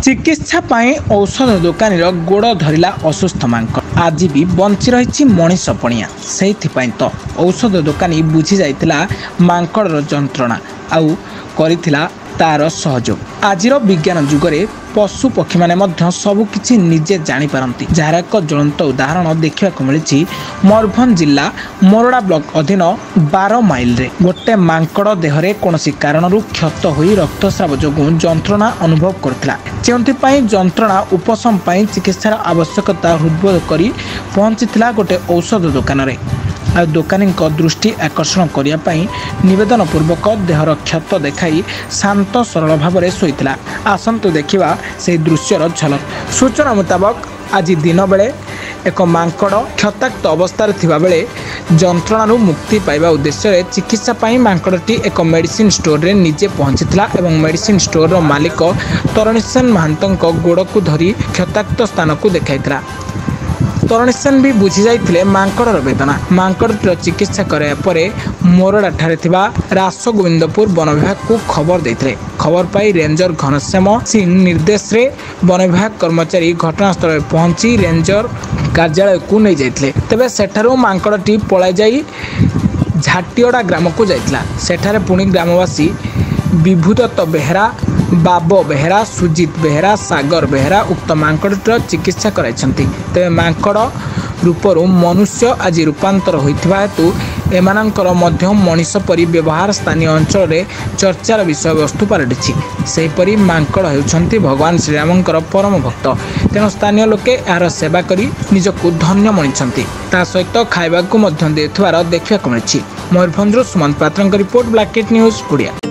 चिकित्सा पाई औषध दोकानी गोड़ धरला असुस्थ मांकड़ आज भी बंची रही मनीष पणिया से तो औषध दोकानी बुझी जाइतिला मांकड़ जंत्रणा आउ करिथिला तार सहयोग। आजिर विज्ञान जुगरे पशु पक्षी माने मध्य सबकिछि निजे जानि पारंती जार एक ज्वलंत उदाहरण देखा मिली मयूरभंज जिला मोरडा ब्लॉक अधीन 12 माइल रे गोटे मांकड़ देहरे कोनोसी कारणरू क्षत होई रक्तस्राव जोगु जंत्रणा अनुभव करथिला जेउंथि जंत्रणा उपशम पाई चिकित्सार आवश्यकता हृदबोध करी पहुंचीथिला गोटे औषध दोकान रे आ दोकानी दृष्टि आकर्षण करने नवेदन पूर्वक देहर क्षत देखाई शांत सरल भाव में शोता। आसतु देखा से दृश्यर झलक। सूचना मुताबक आज दिन बेले एक मांकड़ क्षताक्त अवस्था थिबा बेले जंत्रणा मुक्ति पाइबा उद्देश्य चिकित्सा पाई मांकड़टी एक मेडिसिन स्टोर रे निजे पहुंचीथिला एवं मेडिसिन स्टोर रो मालिक तरणीसेन महांतक गोड़ को धरी क्षताक्त स्थान को देखाइथिला। तरणीसेन भी बुझी जाइथिले मांकड़ वेदना। मांकड़ चिकित्सा कराया परे मोरडा ठारे थिबा रासगोविंदपुर वन विभाग को खबर देथिले। खबर पाई रेंजर घनश्याम सिंह निर्देश रे वन विभाग कर्मचारी घटनास्थल में पहुंची रेंजर कार्यालय को नहीं जाइथिले। तेबे सेठारु मांकड़टी पळाई जाई झाटियोडा ग्राम को जाइथिला। सेठारे पुणी ग्रामवासी विभूदत्त बेहेरा, बाबो बेहेरा, सुजित बेहेरा, सागर बेहेरा उक्त मांकड़ चिकित्सा कराइछन्ति। तेबे मांकड़ रूपरू मनुष्य आज रूपांतर होइथिबा हेतु एमानंकर मध्य मनीष परि व्यवहार स्थानीय अंचल रे चर्चार विषय वस्तु पालटिछि। सेहीपरि मांकड़ हेउछन्ति भगवान श्रीरामंकर परम भक्त। तेणु स्थानीय लोके यार सेवा करी निजको धन्य मणिछन्ति। ता सहित खाइबाकू मध्य देथुवार देखिबाकू मिलिछि। मयूरभंजରୁ सुमंत पात्रଙ୍କ रिपोर्ट ब्लैक न्यूज ओडिया।